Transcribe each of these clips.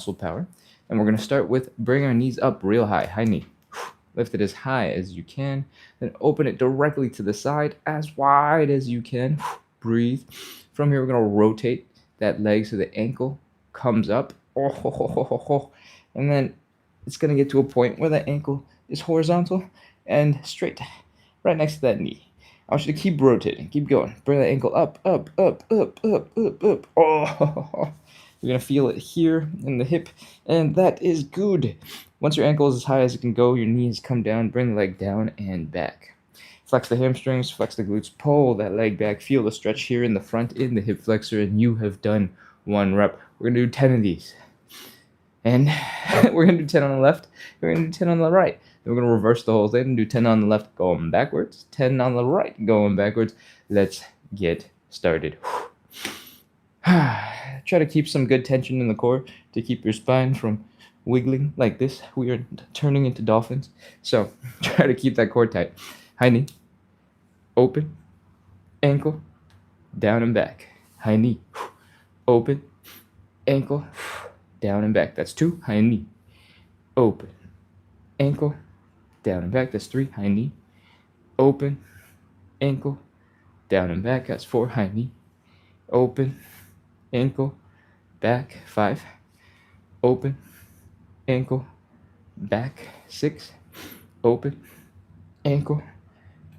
power. And we're going to start with bring our knees up real high, high knee. Lift it as high as you can. Then open it directly to the side, as wide as you can. Breathe. From here, we're going to rotate that leg so the ankle comes up. And then it's going to get to a point where that ankle is horizontal and straight, right next to that knee. I want you to keep rotating, keep going. Bring that ankle up, up, up, up, up, up, up. Oh, you're going to feel it here in the hip, and that is good. Once your ankle is as high as it can go, your knees come down, bring the leg down and back. Flex the hamstrings, flex the glutes, pull that leg back. Feel the stretch here in the front, in the hip flexor, and you have done 1 rep. We're going to do 10 of these. And we're going to do 10 on the left. We're going to do 10 on the right. Then we're going to reverse the whole thing and do 10 on the left going backwards, 10 on the right going backwards. Let's get started. Try to keep some good tension in the core to keep your spine from wiggling like this. We are turning into dolphins. So try to keep that core tight. High knee, open, ankle, down and back. High knee, open, ankle, down and back. That's 2. High knee, open, ankle, down and back. That's 3. High knee, open, ankle, down and back. That's 4. High knee, open, ankle, back. 5. Open, ankle, back. 6. Open, ankle,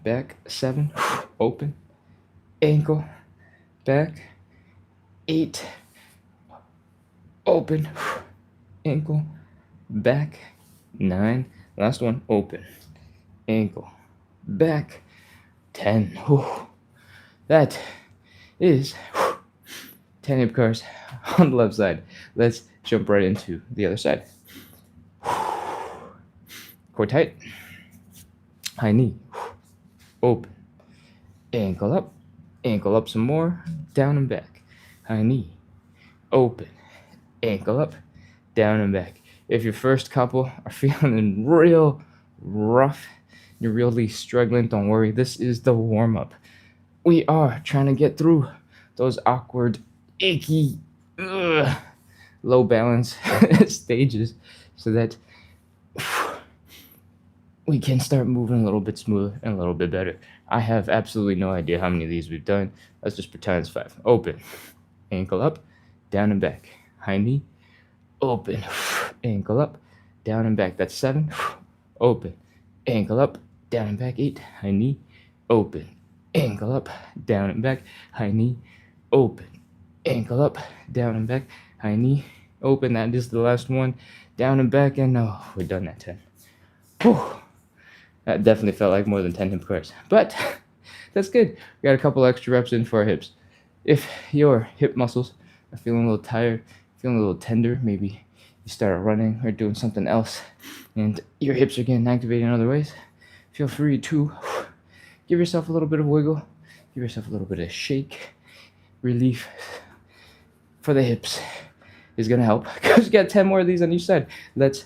back. 7. Open, ankle, back. 8. Open, ankle, back. 9. Last one, open, ankle, back. 10. That is 10 hip cars on the left side. Let's jump right into the other side. Core tight, high knee, open, ankle up some more, down and back. High knee, open, ankle up, down and back. If your first couple are feeling real rough, you're really struggling, don't worry. This is the warm-up. We are trying to get through those awkward, icky, low balance stages so that we can start moving a little bit smoother and a little bit better. I have absolutely no idea how many of these we've done. Let's just pretend it's 5. Open, ankle up, down and back. High knee, open, ankle up, down and back. That's 7. Open, ankle up, down and back. 8. High knee, open, ankle up, down and back. High knee, open, ankle up, down and back. High knee, open. That is the last one. Down and back, and we're done at 10. Whew. That definitely felt like more than 10 hip cars, but that's good. We got a couple extra reps in for our hips. If your hip muscles are feeling a little tired, feeling a little tender, maybe you start running or doing something else and your hips are getting activated in other ways, feel free to give yourself a little bit of wiggle, give yourself a little bit of shake. Relief for the hips is going to help because you got 10 more of these on each side. Let's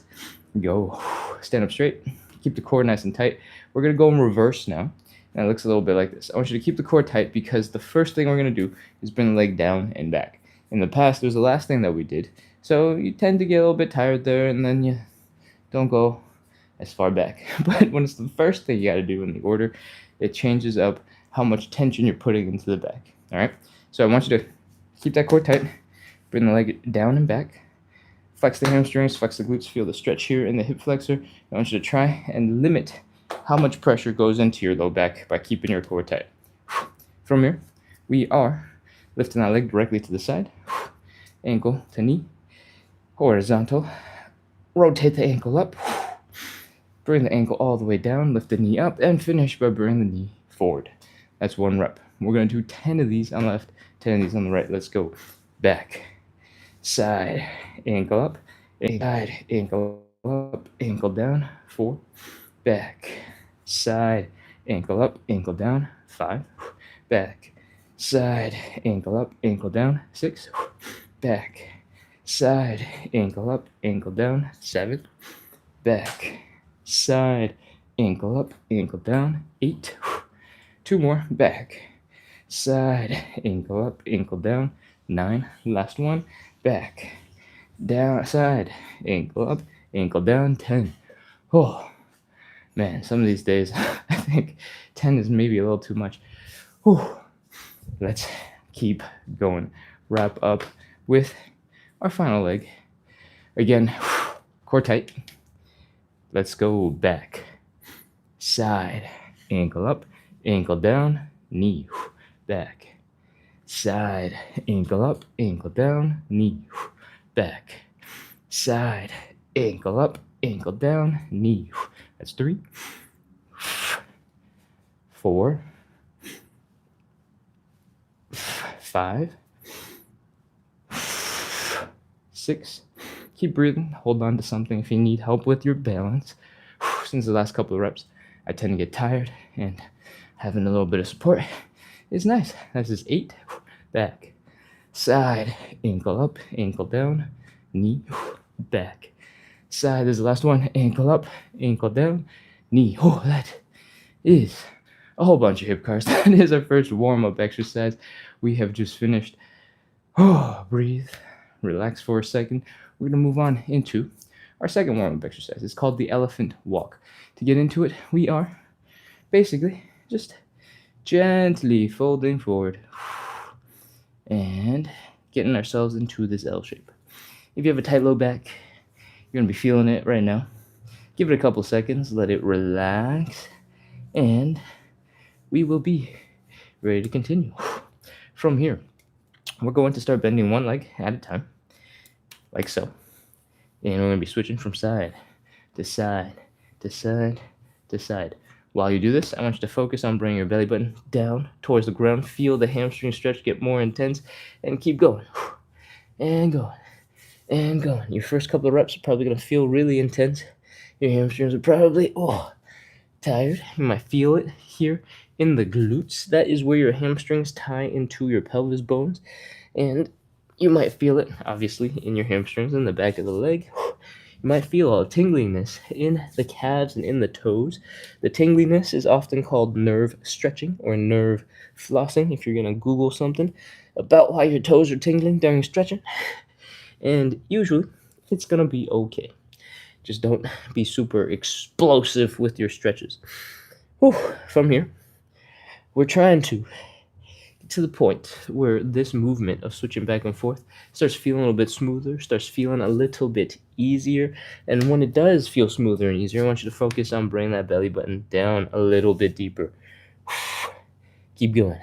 go. Stand up straight. Keep the core nice and tight. We're going to go in reverse now. And it looks a little bit like this. I want you to keep the core tight because the first thing we're going to do is bring the leg down and back. In the past, it was the last thing that we did. So you tend to get a little bit tired there and then you don't go as far back. But when it's the first thing you got to do in the order, it changes up how much tension you're putting into the back. All right? So I want you to keep that core tight. Bring the leg down and back. Flex the hamstrings, flex the glutes, feel the stretch here in the hip flexor. I want you to try and limit how much pressure goes into your low back by keeping your core tight. From here, we are lifting that leg directly to the side. Ankle to knee. Horizontal. Rotate the ankle up. Bring the ankle all the way down, lift the knee up, and finish by bringing the knee forward. That's 1 rep. We're going to do 10 of these on the left, 10 of these on the right. Let's go. Back, side, ankle up, side, ankle up, ankle down. 4. Back, side, ankle up, ankle down. 5. Back, side, ankle up, ankle down. 6. Back, side, ankle up, ankle down. 7. Back, side, ankle up, ankle down. 8. 2 more. Back, side, ankle up, ankle down. 9. Last one. Back, down, side, ankle up, ankle down, 10. Oh, man, some of these days, I think 10 is maybe a little too much. Whew. Let's keep going. Wrap up with our final leg. Again, core tight. Let's go back, side, ankle up, ankle down, knee, back, side, ankle up, ankle down, knee, back, side, ankle up, ankle down, knee. That's 3, 4, 5, 6. Keep breathing. Hold on to something if you need help with your balance. Since the last couple of reps, I tend to get tired, and having a little bit of support is nice. This is 8. Back, side, ankle up, ankle down, knee, back. Side is the last one. Ankle up, ankle down, knee. Oh, that is a whole bunch of hip cars. That is our first warm-up exercise. We have just finished. Oh, breathe, relax for a second. We're going to move on into our second warm-up exercise. It's called the elephant walk. To get into it, we are basically just gently folding forward and getting ourselves into this L shape. If you have a tight low back, you're going to be feeling it right now. Give it a couple seconds, let it relax, and we will be ready to continue. From here, we're going to start bending one leg at a time, like so. And we're going to be switching from side to side to side to side. While you do this, I want you to focus on bringing your belly button down towards the ground. Feel the hamstring stretch get more intense, and keep going. And going. And going. Your first couple of reps are probably going to feel really intense. Your hamstrings are probably tired. You might feel it here in the glutes. That is where your hamstrings tie into your pelvis bones. And you might feel it, obviously, in your hamstrings in the back of the leg. You might feel a tingliness in the calves and in the toes. The tingliness is often called nerve stretching or nerve flossing if you're going to Google something about why your toes are tingling during stretching. And usually, it's going to be okay. Just don't be super explosive with your stretches. From here, we're trying to get to the point where this movement of switching back and forth starts feeling a little bit smoother, starts feeling a little bit easier. And when it does feel smoother and easier, I want you to focus on bringing that belly button down a little bit deeper. Keep going.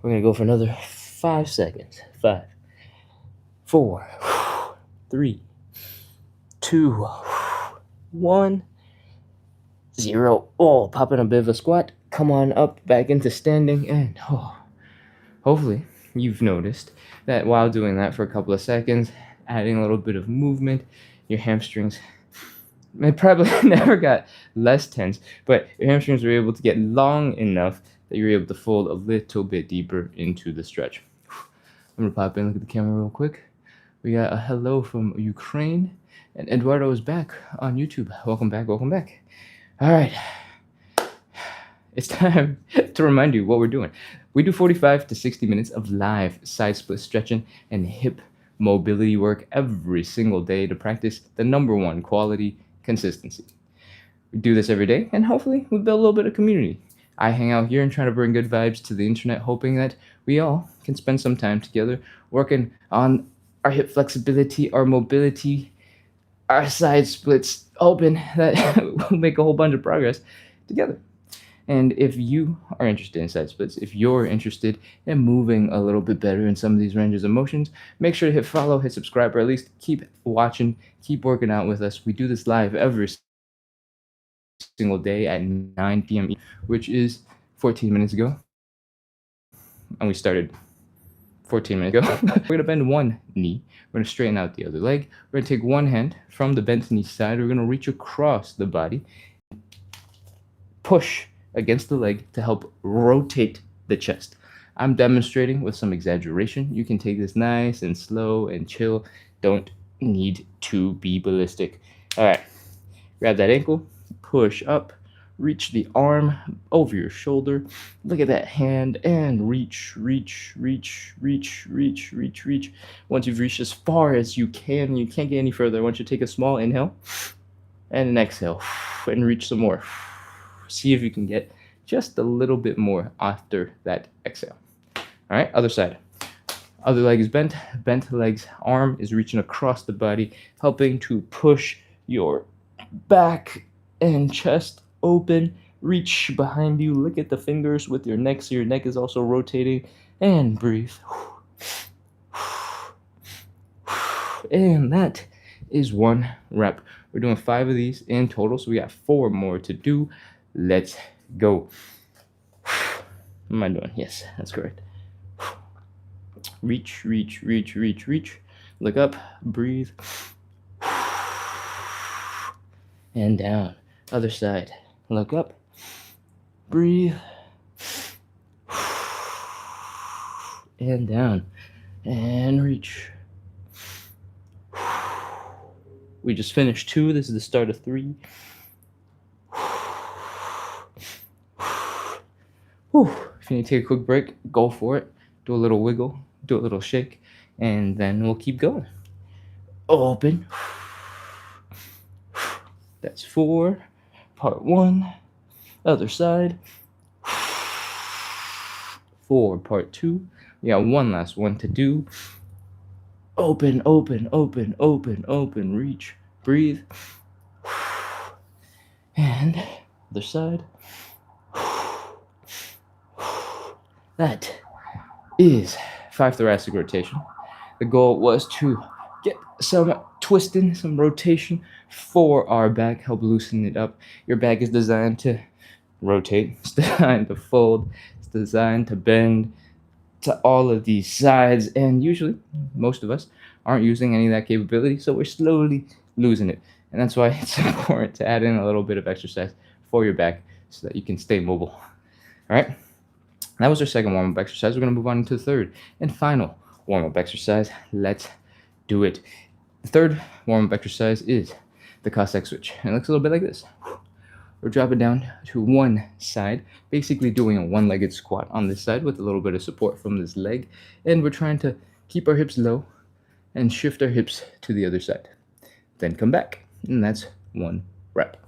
We're going to go for another 5 seconds. 5, 4, 3, 2, 1, 0. Popping a bit of a squat. Come on up back into standing, and hopefully you've noticed that while doing that for a couple of seconds, adding a little bit of movement, your hamstrings, it probably never got less tense, but your hamstrings were able to get long enough that you're able to fold a little bit deeper into the stretch. I'm gonna pop in, look at the camera real quick. We got a hello from Ukraine, and Eduardo is back on YouTube. Welcome back. All right. It's time to remind you what we're doing. We do 45 to 60 minutes of live side split stretching and hip mobility work every single day to practice the number one quality, consistency. We do this every day, and hopefully we build a little bit of community. I hang out here and try to bring good vibes to the internet, hoping that we all can spend some time together working on our hip flexibility, our mobility, our side splits, hoping that we'll make a whole bunch of progress together. And if you are interested in side splits, if you're interested in moving a little bit better in some of these ranges of motions, make sure to hit follow, hit subscribe, or at least keep watching, keep working out with us. We do this live every single day at 9 p.m., which is 14 minutes ago. And we started 14 minutes ago. We're going to bend one knee. We're going to straighten out the other leg. We're going to take one hand from the bent knee side. We're going to reach across the body, push against the leg to help rotate the chest. I'm demonstrating with some exaggeration. You can take this nice and slow and chill. Don't need to be ballistic. All right, grab that ankle, push up, reach the arm over your shoulder. Look at that hand and reach, reach, reach, reach, reach, reach, reach. Once you've reached as far as you can't get any further. I want you to take a small inhale and an exhale and reach some more. See if you can get just a little bit more after that exhale. All right, other side. Other leg is bent. Bent legs, arm is reaching across the body, helping to push your back and chest open. Reach behind you. Look at the fingers with your neck, so your neck is also rotating. And breathe. And that is 1 rep. We're doing 5 of these in total, so we got 4 more to do. Let's go. What am I doing? Yes, that's correct. Reach, reach, reach, reach, reach. Look up, breathe. And down. Other side. Look up, breathe. And down. And reach. We just finished 2. This is the start of 3. If you need to take a quick break, go for it. Do a little wiggle, do a little shake, and then we'll keep going. Open. That's 4. Part 1. Other side. 4. Part 2. We got 1 last one to do. Open, open, open, open, open. Reach. Breathe. And other side. That is 5 thoracic rotation. The goal was to get some twisting, some rotation for our back, help loosen it up. Your back is designed to rotate, it's designed to fold, it's designed to bend to all of these sides, and usually most of us aren't using any of that capability, so we're slowly losing it. And that's why it's important to add in a little bit of exercise for your back so that you can stay mobile. All right? That was our second warm-up exercise. We're going to move on into the third and final warm-up exercise. Let's do it. The third warm-up exercise is the Cossack switch. And it looks a little bit like this. We're dropping down to one side, basically doing a one-legged squat on this side with a little bit of support from this leg. And we're trying to keep our hips low and shift our hips to the other side. Then come back. And that's 1 rep.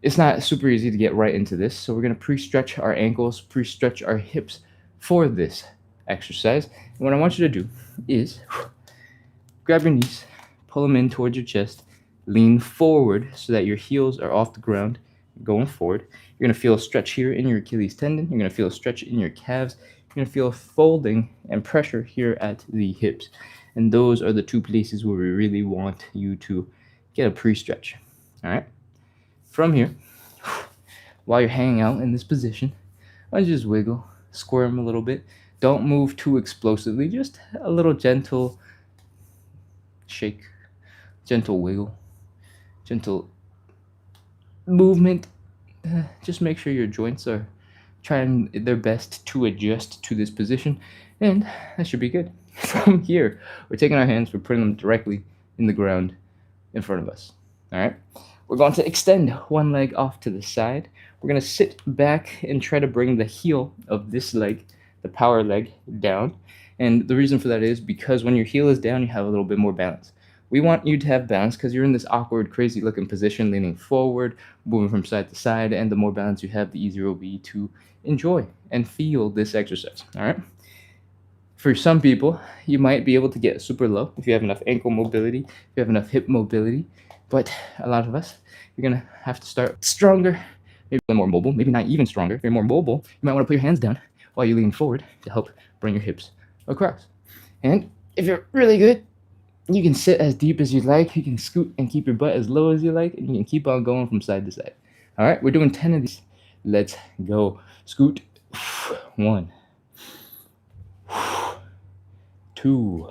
It's not super easy to get right into this, so we're going to pre-stretch our ankles, pre-stretch our hips for this exercise. And what I want you to do is grab your knees, pull them in towards your chest, lean forward so that your heels are off the ground, going forward. You're going to feel a stretch here in your Achilles tendon. You're going to feel a stretch in your calves. You're going to feel a folding and pressure here at the hips. And those are the 2 places where we really want you to get a pre-stretch. All right? From here, while you're hanging out in this position, I just wiggle, squirm a little bit. Don't move too explosively, just a little gentle shake, gentle wiggle, gentle movement. Just make sure your joints are trying their best to adjust to this position, and that should be good. From here, we're taking our hands, we're putting them directly in the ground in front of us. All right? We're going to extend one leg off to the side. We're going to sit back and try to bring the heel of this leg, the power leg, down. And the reason for that is because when your heel is down, you have a little bit more balance. We want you to have balance because you're in this awkward, crazy looking position, leaning forward, moving from side to side. And the more balance you have, the easier it will be to enjoy and feel this exercise. All right? For some people, you might be able to get super low if you have enough ankle mobility, if you have enough hip mobility. But a lot of us, you're going to have to start stronger, maybe a little more mobile, maybe not even stronger. If you're more mobile, you might want to put your hands down while you lean forward to help bring your hips across. And if you're really good, you can sit as deep as you like. You can scoot and keep your butt as low as you like, and you can keep on going from side to side. All right, we're doing 10 of these. Let's go. Scoot. 1, 2.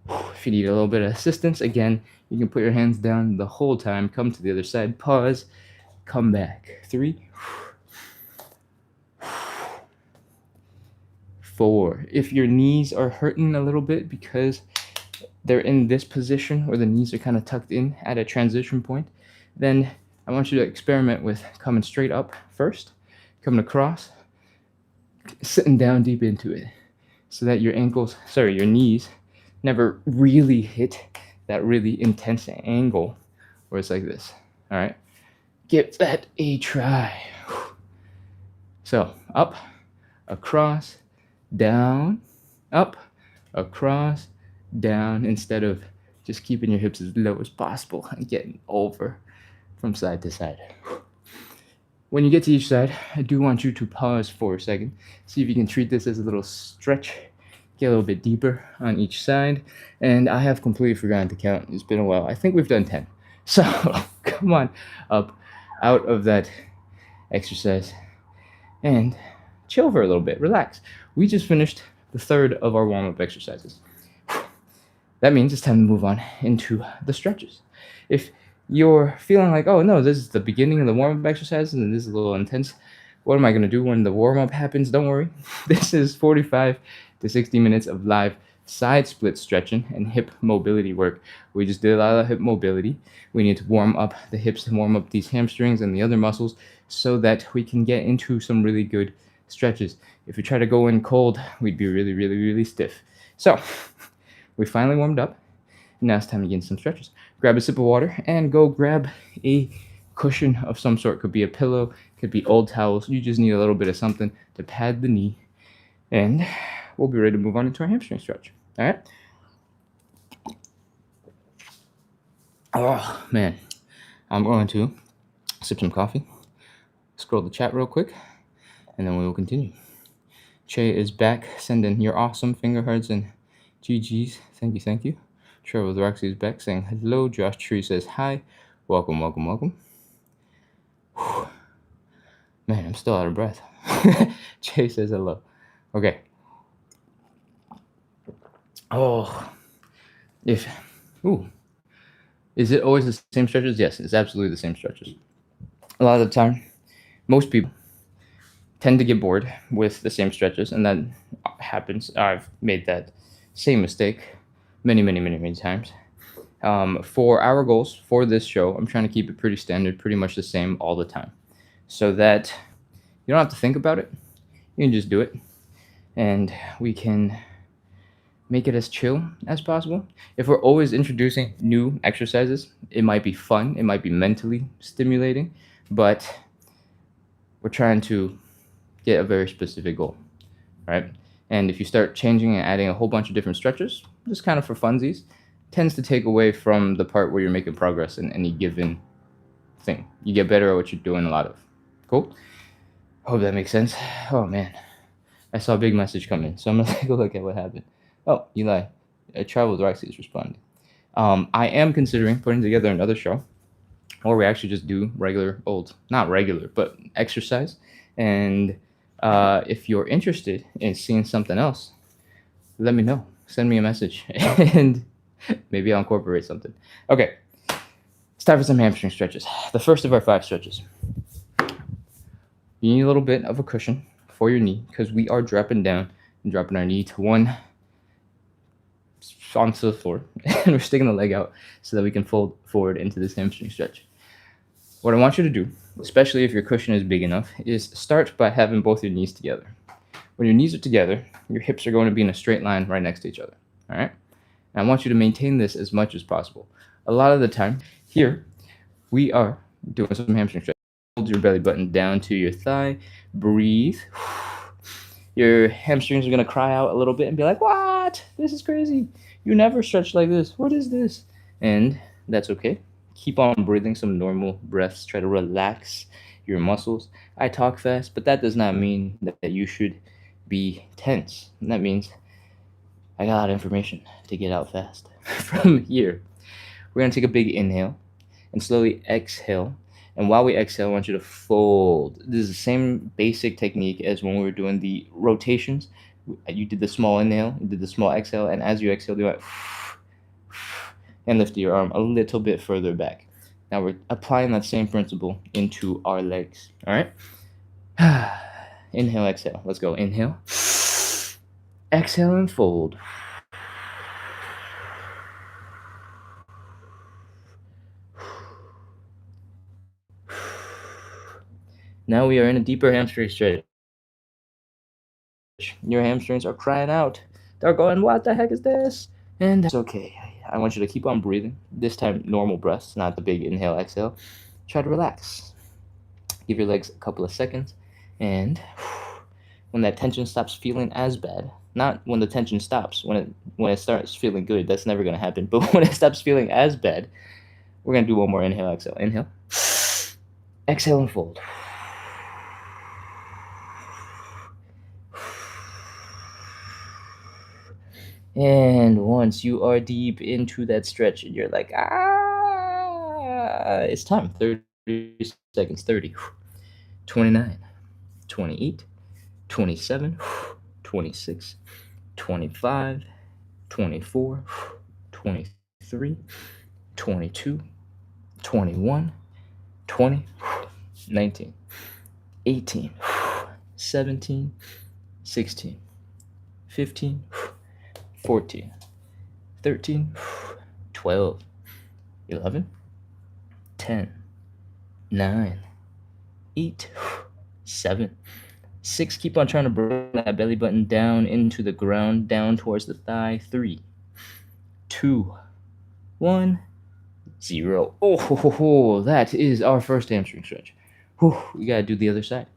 If you need a little bit of assistance, again, you can put your hands down the whole time. Come to the other side. Pause. Come back. 3. 4. If your knees are hurting a little bit because they're in this position where the knees are kind of tucked in at a transition point, then I want you to experiment with coming straight up first, coming across, sitting down deep into it, so that your knees never really hit that really intense angle where it's like this. All right, give that a try. So up, across, down, up, across, down, instead of just keeping your hips as low as possible and getting over from side to side. When you get to each side, I do want you to pause for a second. See if you can treat this as a little stretch. Get a little bit deeper on each side. And I have completely forgotten to count. It's been a while. I think we've done 10. So come on up out of that exercise and chill for a little bit. Relax. We just finished the third of our warm-up exercises. That means it's time to move on into the stretches. If you're feeling like, oh no, this is the beginning of the warm-up exercises and this is a little intense, what am I going to do when the warm-up happens? Don't worry. This is 45 to 60 minutes of live side split stretching and hip mobility work. We just did a lot of hip mobility. We need to warm up the hips and warm up these hamstrings and the other muscles so that we can get into some really good stretches. If we try to go in cold, we'd be really, really, really stiff. So we finally warmed up. Now it's time to get into some stretches. Grab a sip of water and go grab a cushion of some sort. Could be a pillow, could be old towels. You just need a little bit of something to pad the knee. And we'll be ready to move on into our hamstring stretch. All right? Oh, man. I'm going to sip some coffee, scroll the chat real quick, and then we will continue. Che is back, sending your awesome finger hearts and GGs. Thank you, thank you. Trevor with Roxy is back saying hello. Josh Tree says hi. Welcome, welcome, welcome. Whew. Man, I'm still out of breath. Jay says hello. Okay. Oh. Is it always the same stretches? Yes, it's absolutely the same stretches. A lot of the time, most people tend to get bored with the same stretches, and that happens. I've made that same mistake many times. For our goals for this show, I'm trying to keep it pretty standard, pretty much the same all the time, so that you don't have to think about it. You can just do it, and we can make it as chill as possible. If we're always introducing new exercises, it might be fun, it might be mentally stimulating, but we're trying to get a very specific goal, right? And if you start changing and adding a whole bunch of different stretches, just kind of for funsies, tends to take away from the part where you're making progress in any given thing. You get better at what you're doing a lot of. Cool? Hope that makes sense. Oh man, I saw a big message come in, so I'm gonna take a look at what happened. Oh, Eli, Travel with Roxy is responding. I am considering putting together another show, or we actually just do not regular, but exercise. And if you're interested in seeing something else, let me know. Send me a message, and maybe I'll incorporate something. Okay, it's time for some hamstring stretches. The first of our 5 stretches. You need a little bit of a cushion for your knee because we are dropping down and dropping our knee to one onto the floor, and we're sticking the leg out so that we can fold forward into this hamstring stretch. What I want you to do, especially if your cushion is big enough, is start by having both your knees together. When your knees are together, your hips are going to be in a straight line right next to each other. All right? And I want you to maintain this as much as possible. A lot of the time, here, we are doing some hamstring stretch. Hold your belly button down to your thigh. Breathe. Your hamstrings are going to cry out a little bit and be like, what? This is crazy. You never stretch like this. What is this? And that's okay. Keep on breathing some normal breaths. Try to relax your muscles. I talk fast, but that does not mean that you should be tense. And that means I got a lot of information to get out fast. From here, we're going to take a big inhale and slowly exhale. And while we exhale, I want you to fold. This is the same basic technique as when we were doing the rotations. You did the small inhale, you did the small exhale, and as you exhale, you went and lift your arm a little bit further back. Now we're applying that same principle into our legs. All right? Inhale, exhale. Let's go. Inhale. Exhale and fold. Now we are in a deeper hamstring stretch. Your hamstrings are crying out. They're going, what the heck is this? And that's okay. I want you to keep on breathing. This time, normal breaths, not the big inhale, exhale. Try to relax. Give your legs a couple of seconds. And when that tension stops feeling as bad, not when the tension stops, when it starts feeling good, that's never going to happen. But when it stops feeling as bad, we're going to do one more inhale, exhale. Inhale. Exhale and fold. And once you are deep into that stretch and you're like, it's time. 30 seconds. 30, 29, 28, 27, 26, 25, 24, 23, 22, 21, 20, 19, 18, 17, 16, 15, 14, 13, 12, 11, 10, 9, 8, 7, 6. Keep on trying to bring that belly button down into the ground, down towards the thigh. 3, 2, 1, 0. Oh, that is our first hamstring stretch. We got to do the other side.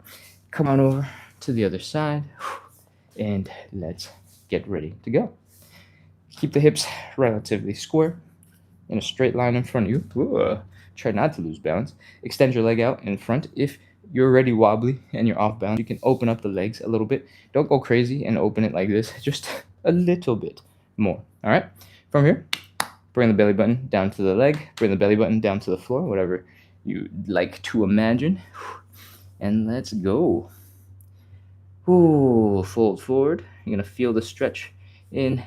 Come on over to the other side, and let's get ready to go. Keep the hips relatively square in a straight line in front of you. Try not to lose balance. Extend your leg out in front. If you're already wobbly and you're off balance, you can open up the legs a little bit. Don't go crazy and open it like this, just a little bit more. All right? From here, bring the belly button down to the leg, bring the belly button down to the floor, whatever you like to imagine. And let's go. Fold forward. You're going to feel the stretch in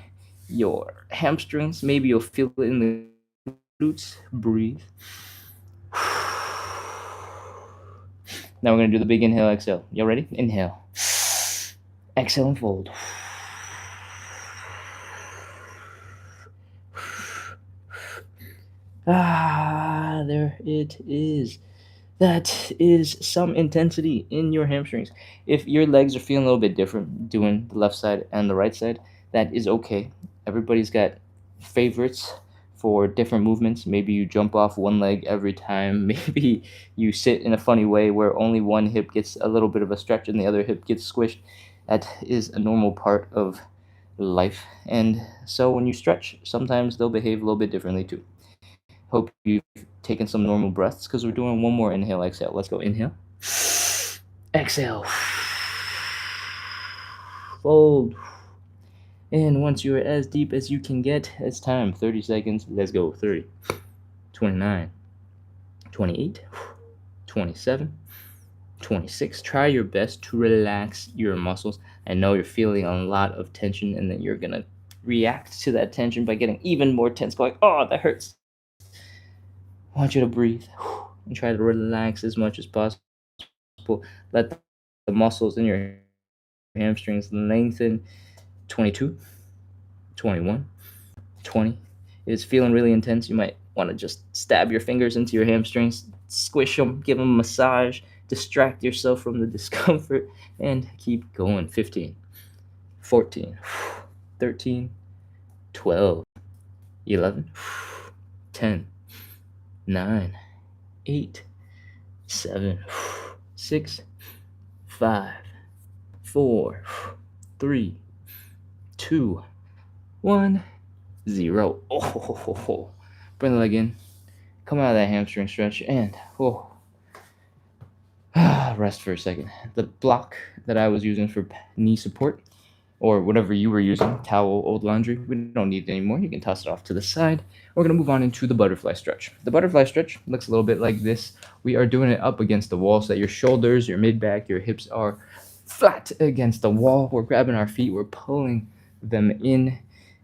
your hamstrings. Maybe you'll feel it in the glutes. Breathe. Now we're going to do the big inhale, exhale. Y'all ready? Inhale. Exhale and fold. There it is. That is some intensity in your hamstrings. If your legs are feeling a little bit different doing the left side and the right side, that is okay. Everybody's got favorites for different movements. Maybe you jump off one leg every time. Maybe you sit in a funny way where only one hip gets a little bit of a stretch and the other hip gets squished. That is a normal part of life. And so when you stretch, sometimes they'll behave a little bit differently too. Hope you've taken some normal breaths because we're doing one more inhale, exhale. Let's go. Inhale. Exhale. Fold. And once you are as deep as you can get, it's time. 30 seconds. Let's go. 30, 29, 28, 27, 26. Try your best to relax your muscles. I know you're feeling a lot of tension and then you're going to react to that tension by getting even more tense, going, oh, that hurts. I want you to breathe and try to relax as much as possible. Let the muscles in your hamstrings lengthen. 22, 21, 20. If it's feeling really intense, you might want to just stab your fingers into your hamstrings, squish them, give them a massage, distract yourself from the discomfort, and keep going. 15, 14, 13, 12, 11, 10, 9, 8, 7, 6, 5, 4, 3, 2, 1, 0. Bring the leg in. Come out of that hamstring stretch and rest for a second. The block that I was using for knee support, or whatever you were using, towel, old laundry, we don't need it anymore. You can toss it off to the side. We're going to move on into the butterfly stretch. The butterfly stretch looks a little bit like this. We are doing it up against the wall so that your shoulders, your mid-back, your hips are flat against the wall. We're grabbing our feet. We're pulling them in.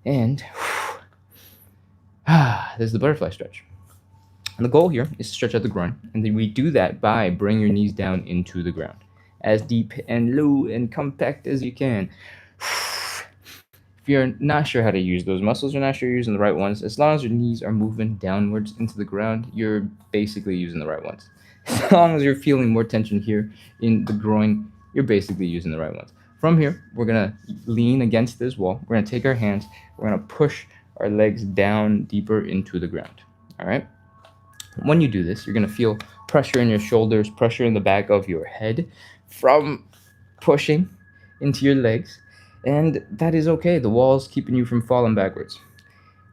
And there's the butterfly stretch. And the goal here is to stretch out the groin. And then we do that by bringing your knees down into the ground. As deep and low and compact as you can. If you're not sure how to use those muscles, you're not sure you're using the right ones, as long as your knees are moving downwards into the ground, you're basically using the right ones. As long as you're feeling more tension here in the groin, you're basically using the right ones. From here, we're gonna lean against this wall. We're gonna take our hands, we're gonna push our legs down deeper into the ground. All right? When you do this, you're gonna feel pressure in your shoulders, pressure in the back of your head from pushing into your legs, and that is okay. The wall's keeping you from falling backwards.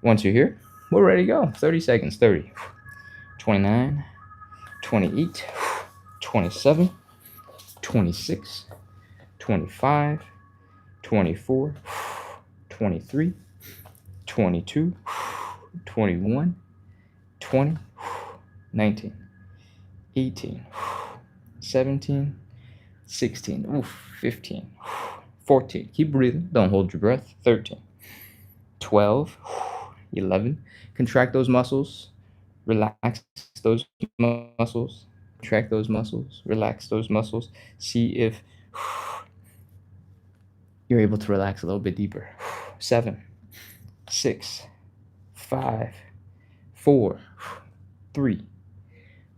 Once you're here, we're ready to go. 30 seconds. 30, 29, 28, 27, 26, 25, 24, 23, 22, 21, 20, 19, 18, 17, 16, 15, 14. Keep breathing. Don't hold your breath. 13, 12, 11. Contract those muscles. Relax those muscles. Contract those muscles. Relax those muscles. See if you're able to relax a little bit deeper. 7, 6, 5, 4, 3,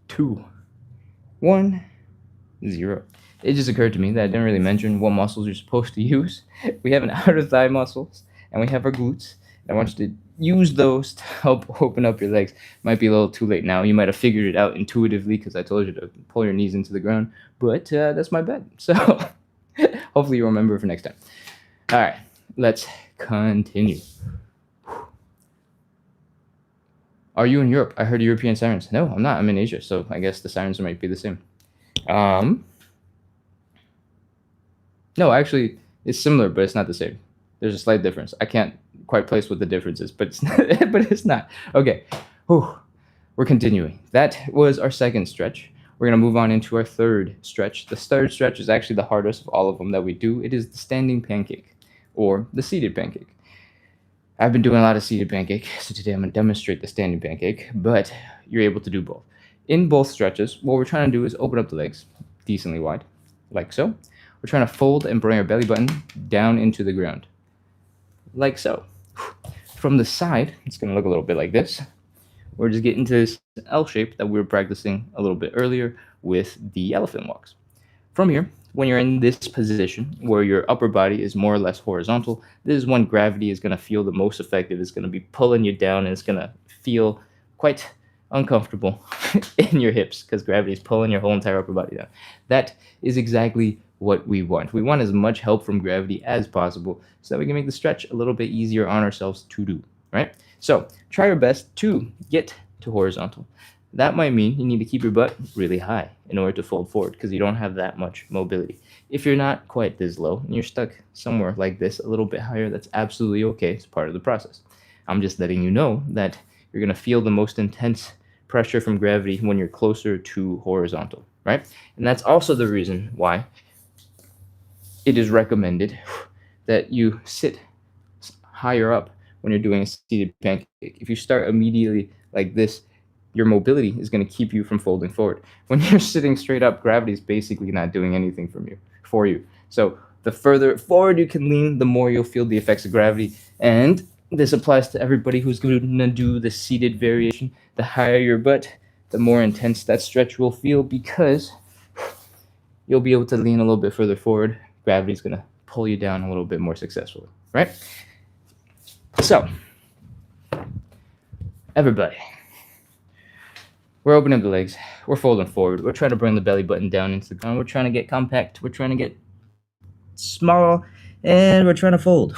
2, 1, 0. It just occurred to me that I didn't really mention what muscles you're supposed to use. We have an outer thigh muscles and we have our glutes. I want you to use those to help open up your legs. Might be a little too late now. You might have figured it out intuitively because I told you to pull your knees into the ground, but that's my bet. So hopefully you'll remember for next time. All right, let's continue. Are you in Europe? I heard European sirens. No, I'm not. I'm in Asia, so I guess the sirens might be the same. No, actually, it's similar, but it's not the same. There's a slight difference. I can't quite place what the difference is, but it's not. But it's not. Okay, whew. We're continuing. That was our second stretch. We're going to move on into our third stretch. The third stretch is actually the hardest of all of them that we do. It is the standing pancake, or the seated pancake. I've been doing a lot of seated pancake, so today I'm going to demonstrate the standing pancake, but you're able to do both. In both stretches, what we're trying to do is open up the legs decently wide, like so. We're trying to fold and bring our belly button down into the ground, like so. From the side, it's going to look a little bit like this. We're just getting to this L shape that we were practicing a little bit earlier with the elephant walks. From here, when you're in this position where your upper body is more or less horizontal, this is when gravity is going to feel the most effective. It's going to be pulling you down and it's going to feel quite uncomfortable in your hips because gravity is pulling your whole entire upper body down. That is exactly what we want. We want as much help from gravity as possible so that we can make the stretch a little bit easier on ourselves to do, right? So try your best to get to horizontal. That might mean you need to keep your butt really high in order to fold forward because you don't have that much mobility. If you're not quite this low and you're stuck somewhere like this, a little bit higher, that's absolutely okay. It's part of the process. I'm just letting you know that you're going to feel the most intense pressure from gravity when you're closer to horizontal, right? And that's also the reason why it is recommended that you sit higher up when you're doing a seated pancake. If you start immediately like this, your mobility is going to keep you from folding forward. When you're sitting straight up, gravity is basically not doing anything for you. So the further forward you can lean, the more you'll feel the effects of gravity. And this applies to everybody who's going to do the seated variation. The higher your butt, the more intense that stretch will feel because you'll be able to lean a little bit further forward. Gravity's going to pull you down a little bit more successfully, right? So, everybody, we're opening up the legs. We're folding forward. We're trying to bring the belly button down into the ground. We're trying to get compact. We're trying to get small. And we're trying to fold.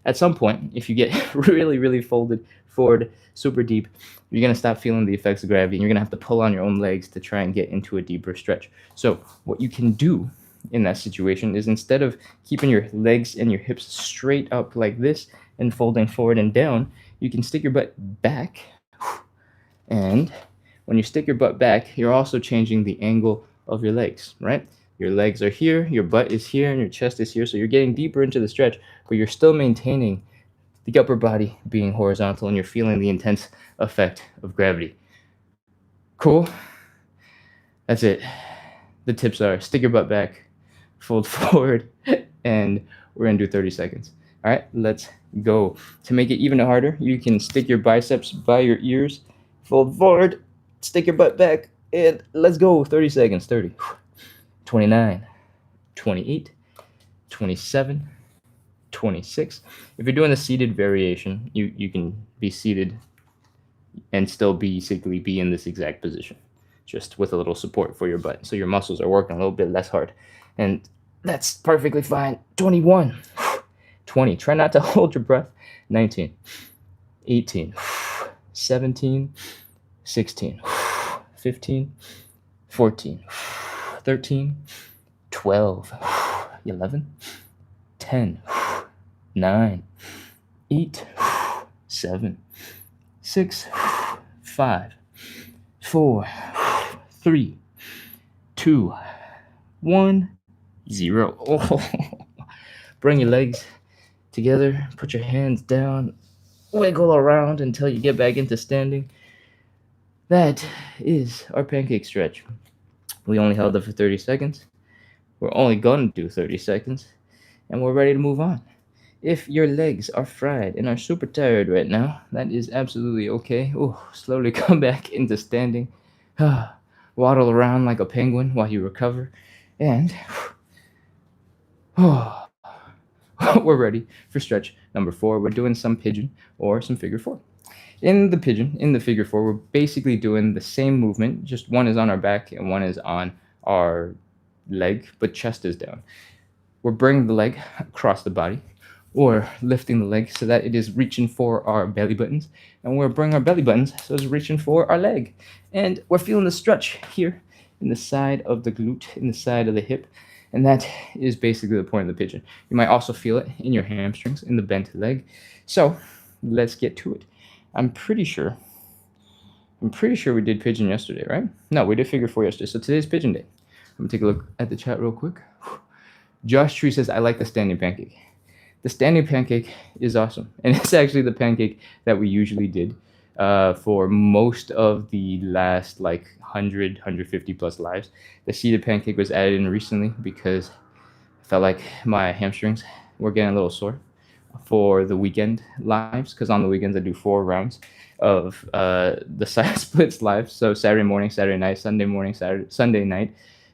At some point, if you get really, really folded forward super deep, you're going to stop feeling the effects of gravity. And you're going to have to pull on your own legs to try and get into a deeper stretch. So what you can do in that situation is instead of keeping your legs and your hips straight up like this and folding forward and down, you can stick your butt back. And when you stick your butt back, you're also changing the angle of your legs, right? Your legs are here, your butt is here, and your chest is here. So you're getting deeper into the stretch, but you're still maintaining the upper body being horizontal and you're feeling the intense effect of gravity. Cool? That's it. The tips are stick your butt back, fold forward, and we're going to do 30 seconds. All right, let's go. To make it even harder, you can stick your biceps by your ears, fold forward, stick your butt back, And let's go. 30 seconds. 30, 29, 28, 27, 26. If you're doing the seated variation, you can be seated and still basically be in this exact position, just with a little support for your butt. So your muscles are working a little bit less hard. And that's perfectly fine. 21, 20. Try not to hold your breath. 19, 18, 17, 16, 15, 14, 13, 12, 11, 10, 9, 8, 7, 6, 5, 4, 3, 2, 1, 0. Oh. Bring your legs together, put your hands down, wiggle around until you get back into standing. That is our pancake stretch. We only held it for 30 seconds. We're only going to do 30 seconds, and we're ready to move on. If your legs are fried and are super tired right now, that is absolutely okay. Oh, slowly come back into standing. Waddle around like a penguin while you recover. And we're ready for stretch number 4. We're doing some pigeon or some figure 4. In the figure 4, we're basically doing the same movement, just one is on our back and one is on our leg, but chest is down. We're bringing the leg across the body, or lifting the leg so that it is reaching for our belly buttons, and we're bringing our belly buttons so it's reaching for our leg. And we're feeling the stretch here in the side of the glute, in the side of the hip, and that is basically the point of the pigeon. You might also feel it in your hamstrings, in the bent leg. So let's get to it. I'm pretty sure we did pigeon yesterday, right? No, we did figure 4 yesterday. So today's pigeon day. I'm gonna take a look at the chat real quick. Josh Tree says, I like the standing pancake. The standing pancake is awesome. And it's actually the pancake that we usually did for most of the last 100, 150 plus lives. The seated pancake was added in recently because I felt like my hamstrings were getting a little sore for the weekend lives, because on the weekends I do 4 rounds of the side splits live. So Saturday morning, Saturday night, Sunday morning, Sunday night,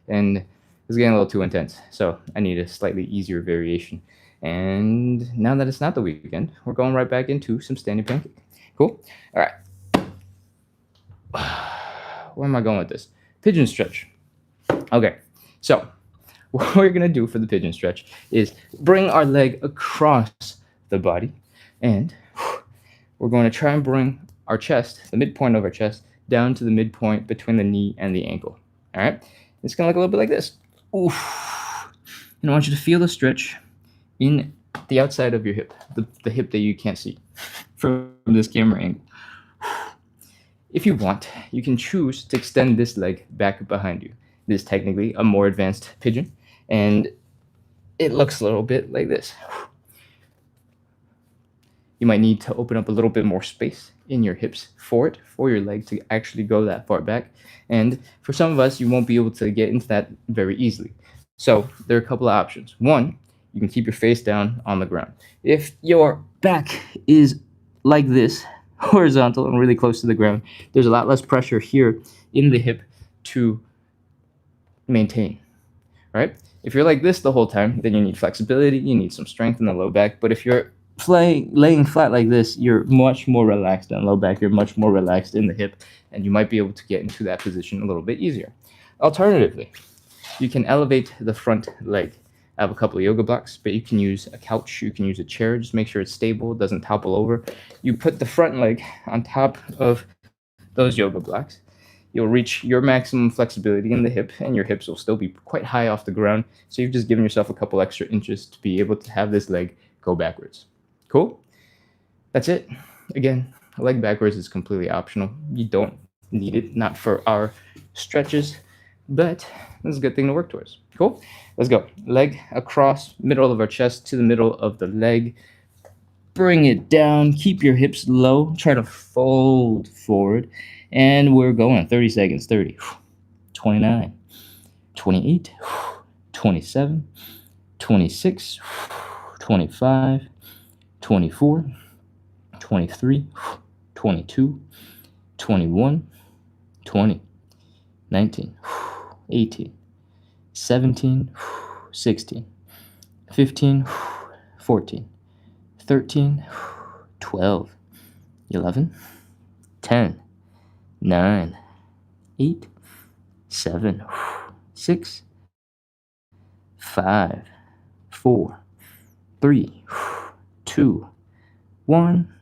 and it's getting a little too intense. So I need a slightly easier variation. And now that it's not the weekend, we're going right back into some standing pancake. Cool. All right. Where am I going with this? Pigeon stretch. Okay. So what we're going to do for the pigeon stretch is bring our leg across the body, and we're going to try and bring our chest, the midpoint of our chest, down to the midpoint between the knee and the ankle. All right? It's going to look a little bit like this. Oof. And I want you to feel the stretch in the outside of your hip, the hip that you can't see from this camera angle. If you want, you can choose to extend this leg back behind you. This is technically a more advanced pigeon, and it looks a little bit like this. You might need to open up a little bit more space in your hips for your leg to actually go that far back. And for some of us, you won't be able to get into that very easily. So there are a couple of options. One, you can keep your face down on the ground. If your back is like this, horizontal and really close to the ground, there's a lot less pressure here in the hip to maintain, right? If you're like this the whole time, then you need flexibility, you need some strength in the low back. But if you're laying flat like this, you're much more relaxed in the low back, you're much more relaxed in the hip, and you might be able to get into that position a little bit easier. Alternatively, you can elevate the front leg. I have a couple of yoga blocks, but you can use a couch, you can use a chair, just make sure it's stable, it doesn't topple over. You put the front leg on top of those yoga blocks. You'll reach your maximum flexibility in the hip, and your hips will still be quite high off the ground. So you've just given yourself a couple extra inches to be able to have this leg go backwards. Cool? That's it. Again, a leg backwards is completely optional. You don't need it, not for our stretches, but that's a good thing to work towards. Cool? Let's go. Leg across, middle of our chest to the middle of the leg. Bring it down. Keep your hips low. Try to fold forward. And we're going. 30 seconds. 30. 29. 28. 27. 26. 25. 24. 23. 22. 21. 20. 19, 18, 17, 16, 15, 14, 13, 12, 11, 10, 9, 8, 7, 6, 5, 4, 3, 2, 1,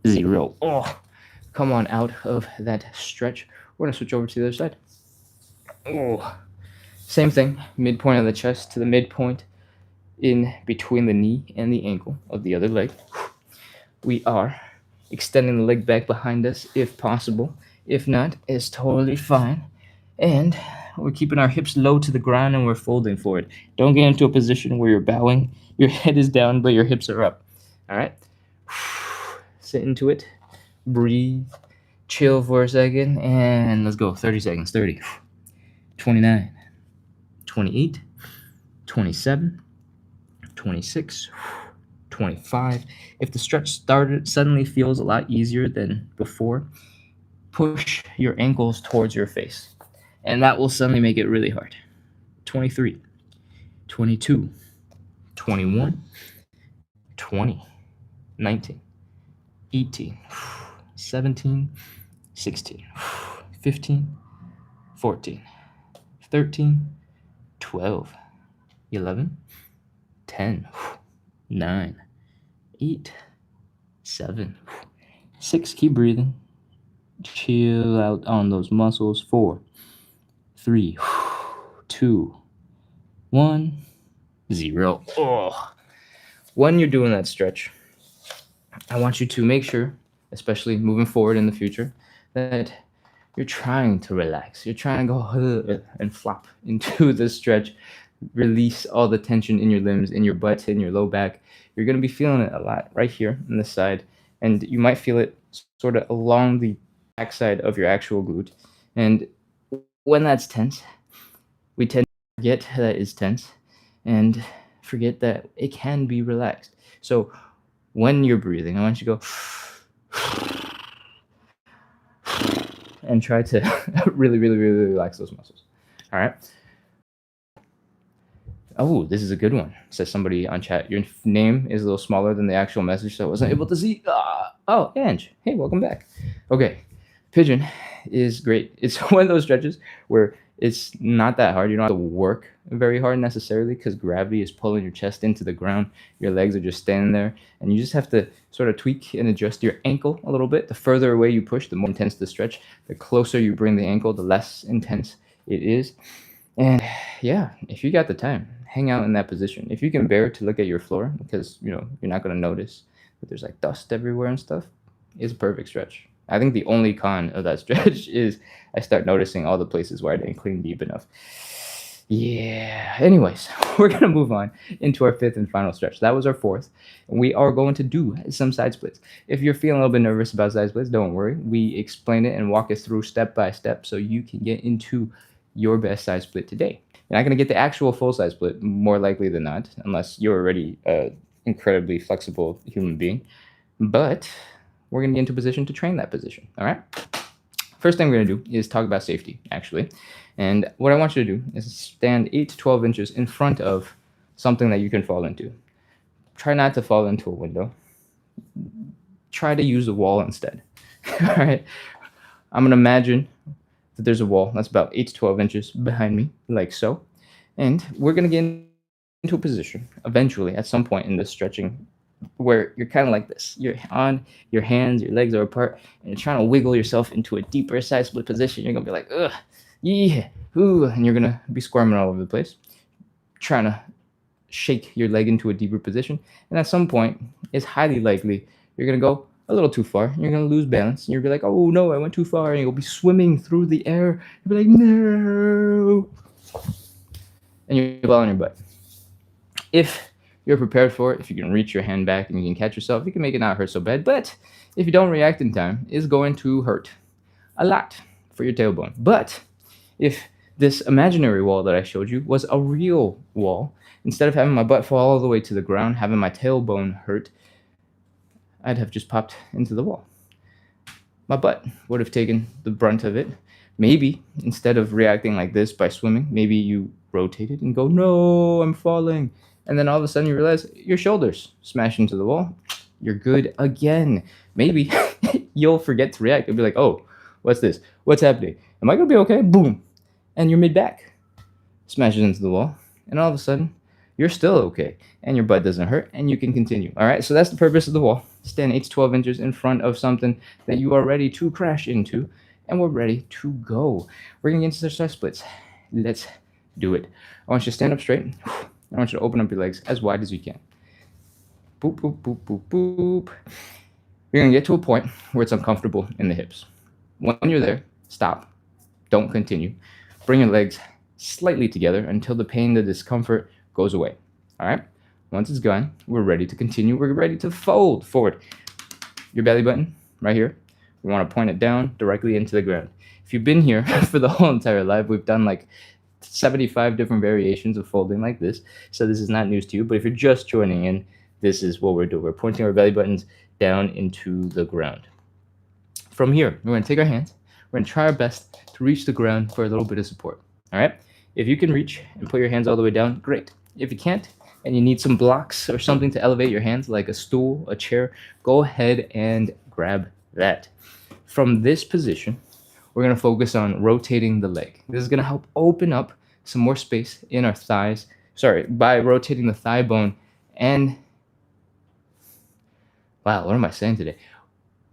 0. Oh, come on out of that stretch. We're going to switch over to the other side. Oh, same thing, midpoint of the chest to the midpoint in between the knee and the ankle of the other leg. We are extending the leg back behind us if possible. If not, it's totally fine. And we're keeping our hips low to the ground and we're folding forward. Don't get into a position where you're bowing. Your head is down, but your hips are up. All right? Sit into it. Breathe. Chill for a second. And let's go. 30 seconds. 30. 29. 28. 27. 26. 25. If the stretch suddenly feels a lot easier than before, push your ankles towards your face. And that will suddenly make it really hard. 23, 22, 21, 20, 19, 18, 17, 16, 15, 14, 13, 12, 11, 10, 9, 8, 7, 6. Keep breathing. Chill out on those muscles. 4, 3, 2, 1, 0. Oh. When you're doing that stretch, I want you to make sure, especially moving forward in the future, that you're trying to relax. You're trying to go and flop into the stretch. Release all the tension in your limbs, in your butt, in your low back. You're going to be feeling it a lot right here on the side, and you might feel it sort of along the backside of your actual glute. And when that's tense, we tend to forget that it's tense and forget that it can be relaxed. So when you're breathing, I want you to go and try to really, really, really relax those muscles. All right. Oh, this is a good one. Says somebody on chat. Your name is a little smaller than the actual message, so I wasn't able to see. Oh, Ange. Hey, welcome back. Okay. Pigeon is great. It's one of those stretches where it's not that hard. You don't have to work very hard necessarily because gravity is pulling your chest into the ground. Your legs are just standing there, and you just have to sort of tweak and adjust your ankle a little bit. The further away you push, the more intense the stretch. The closer you bring the ankle, the less intense it is. And yeah, if you got the time, hang out in that position. If you can bear to look at your floor, because you're not going to notice that there's like dust everywhere and stuff, it's a perfect stretch. I think the only con of that stretch is I start noticing all the places where I didn't clean deep enough. Yeah. Anyways, we're going to move on into our fifth and final stretch. That was our fourth. And we are going to do some side splits. If you're feeling a little bit nervous about side splits, don't worry. We explain it and walk it through step by step so you can get into your best side split today. You're not going to get the actual full side split, more likely than not, unless you're already an incredibly flexible human being. But we're going to get into position to train that position. All right. First thing we're going to do is talk about safety, actually. And what I want you to do is stand 8 to 12 inches in front of something that you can fall into. Try not to fall into a window. Try to use a wall instead. All right. I'm going to imagine that there's a wall that's about 8 to 12 inches behind me, like so. And we're going to get into a position eventually at some point in this stretching where you're kind of like this. You're on your hands, your legs are apart, and you're trying to wiggle yourself into a deeper side split position. You're going to be like, ugh, yeah, ooh, and you're going to be squirming all over the place, trying to shake your leg into a deeper position. And at some point, it's highly likely you're going to go a little too far. You're going to lose balance. And you'll be like, oh, no, I went too far. And you'll be swimming through the air. You'll be like, no. And you'll fall on your butt. If you're prepared for it, if you can reach your hand back and you can catch yourself, you can make it not hurt so bad. But if you don't react in time, it's going to hurt a lot for your tailbone. But if this imaginary wall that I showed you was a real wall, instead of having my butt fall all the way to the ground, having my tailbone hurt, I'd have just popped into the wall. my butt would have taken the brunt of it. Maybe instead of reacting like this by swimming, maybe you rotate it and go, no, I'm falling. And then all of a sudden you realize your shoulders smash into the wall. You're good again. Maybe you'll forget to react. You'll be like, oh, what's this? What's happening? Am I going to be okay? Boom. And your mid back smashes into the wall. And all of a sudden, you're still okay. And your butt doesn't hurt. And you can continue. All right. So that's the purpose of the wall. Stand 8 to 12 inches in front of something that you are ready to crash into. And we're ready to go. We're going to get into the side splits. Let's do it. I want you to stand up straight. I want you to open up your legs as wide as you can. Boop, boop, boop, boop, boop. You're going to get to a point where it's uncomfortable in the hips. When you're there, stop. Don't continue. Bring your legs slightly together until the pain, the discomfort goes away. All right? Once it's gone, we're ready to continue. We're ready to fold forward. Your belly button right here. We want to point it down directly into the ground. If you've been here for the whole entire life, we've done like 75 different variations of folding like this. So this is not news to you. But if you're just joining in, this is what we're doing. We're pointing our belly buttons down into the ground. From here, we're going to take our hands. We're going to try our best to reach the ground for a little bit of support. All right? If you can reach and put your hands all the way down, great. If you can't and you need some blocks or something to elevate your hands, like a stool, a chair, go ahead and grab that. From this position, we're going to focus on rotating the leg. This is going to help open up some more space in our thighs. By rotating the thigh bone and... Wow, what am I saying today?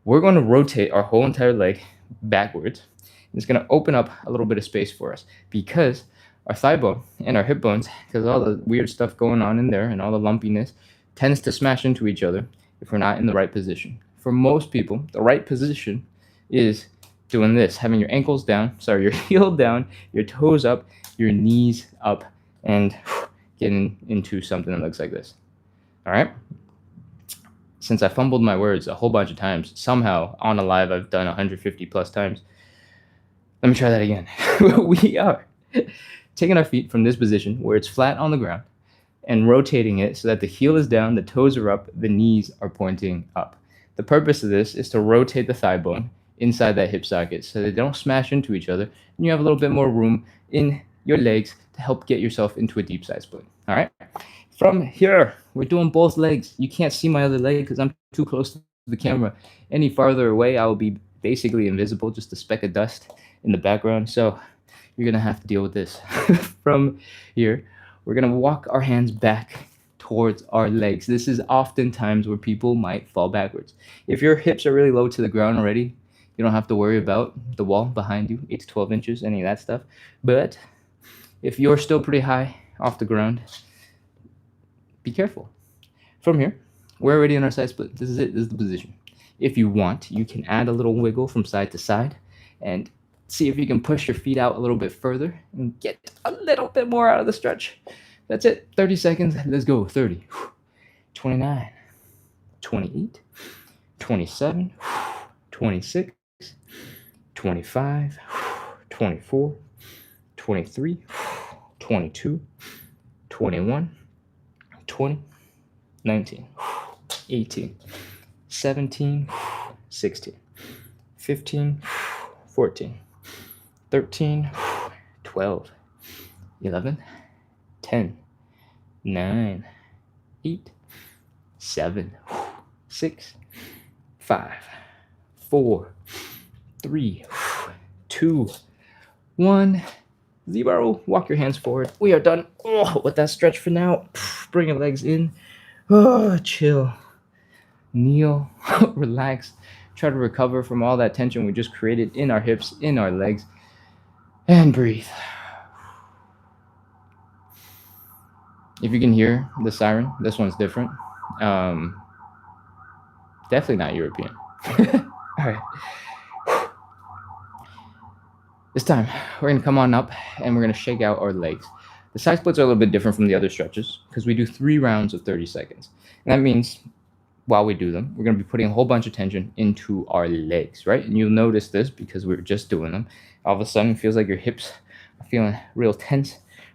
We're going to rotate our whole entire leg backwards. It's going to open up a little bit of space for us because our thigh bone and our hip bones, because all the weird stuff going on in there and all the lumpiness tends to smash into each other if we're not in the right position. For most people, the right position is doing this, having your ankles down, your heel down, your toes up, your knees up, and getting into something that looks like this. All right? Since I fumbled my words a whole bunch of times, somehow on a live I've done 150 plus times. Let me try that again. We are taking our feet from this position where it's flat on the ground and rotating it so that the heel is down, the toes are up, the knees are pointing up. The purpose of this is to rotate the thigh bone inside that hip socket so they don't smash into each other and you have a little bit more room in your legs to help get yourself into a deep side split. All right? From here, we're doing both legs. You can't see my other leg because I'm too close to the camera. Any farther away, I will be basically invisible, just a speck of dust in the background. So you're going to have to deal with this. From here, we're going to walk our hands back towards our legs. This is oftentimes where people might fall backwards. If your hips are really low to the ground already, you don't have to worry about the wall behind you, 8 to 12 inches, any of that stuff. But if you're still pretty high off the ground, be careful. From here, we're already in our side split. This is it. This is the position. If you want, you can add a little wiggle from side to side and see if you can push your feet out a little bit further and get a little bit more out of the stretch. That's it. 30 seconds. Let's go. 30, 29, 28, 27, 26, 25, 24, 23, 22, 21, 20, 19, 18, 17, 16, 15, 14, 13, 12, 11, 10, 9, 8, 7, 6, 5, 4, 3, 2, 1, 0. Walk your hands forward. We are done with that stretch for now. Bring your legs in. Chill. Kneel. Relax. Try to recover from all that tension we just created in our hips, in our legs. And breathe. If you can hear the siren, this one's different. Definitely not European. All right. This time, we're going to come on up and we're going to shake out our legs. The side splits are a little bit different from the other stretches because we do 3 rounds of 30 seconds. And that means while we do them, we're going to be putting a whole bunch of tension into our legs, right? And you'll notice this because we're just doing them. All of a sudden, it feels like your hips are feeling real tense,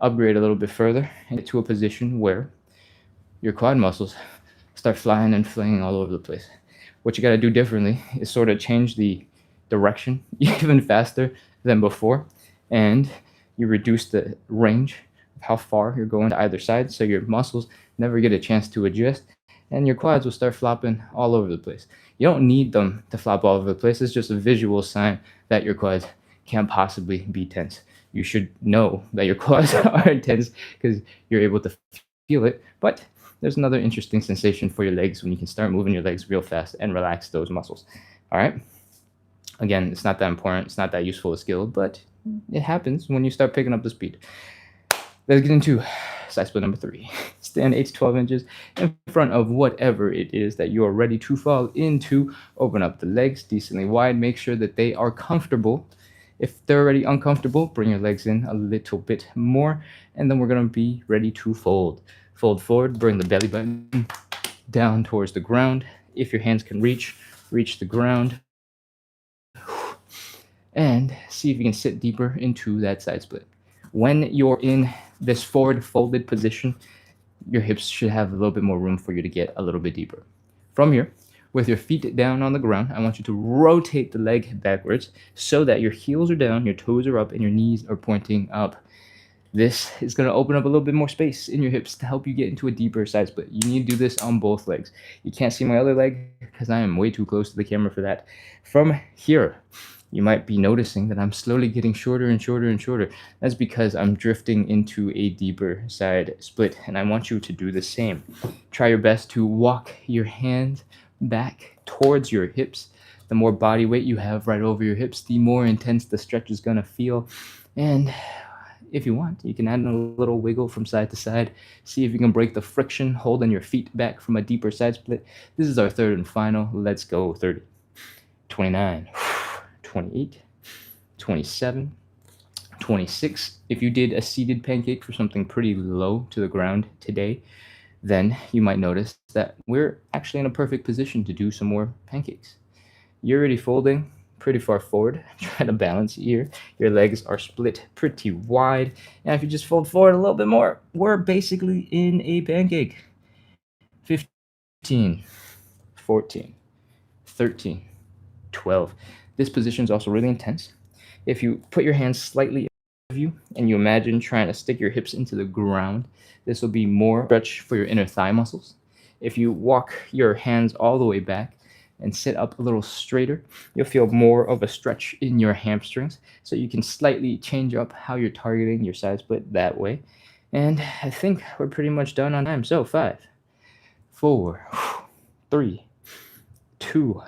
upgrade a little bit further and get to a position where your quad muscles start flying and flinging all over the place. What you got to do differently is sort of change the direction even faster than before, and you reduce the range of how far you're going to either side, so your muscles never get a chance to adjust, and your quads will start flopping all over the place. You don't need them to flop all over the place. It's just a visual sign that your quads can't possibly be tense. You should know that your quads are tense because you're able to feel it, but there's another interesting sensation for your legs when you can start moving your legs real fast and relax those muscles. All right. Again, it's not that important. It's not that useful a skill, but it happens when you start picking up the speed. Let's get into side split number 3. Stand 8 to 12 inches in front of whatever it is that you are ready to fall into. Open up the legs decently wide. Make sure that they are comfortable. If they're already uncomfortable, bring your legs in a little bit more, and then we're going to be ready to fold. Fold forward, bring the belly button down towards the ground. If your hands can reach the ground. And see if you can sit deeper into that side split. When you're in this forward folded position, your hips should have a little bit more room for you to get a little bit deeper. From here, with your feet down on the ground, I want you to rotate the leg backwards so that your heels are down, your toes are up, and your knees are pointing up. This is going to open up a little bit more space in your hips to help you get into a deeper side split. You need to do this on both legs. You can't see my other leg because I am way too close to the camera for that. From here, you might be noticing that I'm slowly getting shorter and shorter and shorter. That's because I'm drifting into a deeper side split, and I want you to do the same. Try your best to walk your hands back towards your hips. The more body weight you have right over your hips, the more intense the stretch is going to feel. And if you want, you can add a little wiggle from side to side. See if you can break the friction holding your feet back from a deeper side split. This is our third and final. Let's go. 30, 29, 28, 27, 26. If you did a seated pancake for something pretty low to the ground today, then you might notice that we're actually in a perfect position to do some more pancakes. You're already folding pretty far forward. Try to balance here. Your legs are split pretty wide. And if you just fold forward a little bit more, we're basically in a pancake. 15, 14, 13, 12. This position is also really intense. If you put your hands slightly of you and you imagine trying to stick your hips into the ground, this will be more stretch for your inner thigh muscles. If you walk your hands all the way back and sit up a little straighter, you'll feel more of a stretch in your hamstrings, so you can slightly change up how you're targeting your side split that way. And I think we're pretty much done on time. So 5, 4, 3, 2,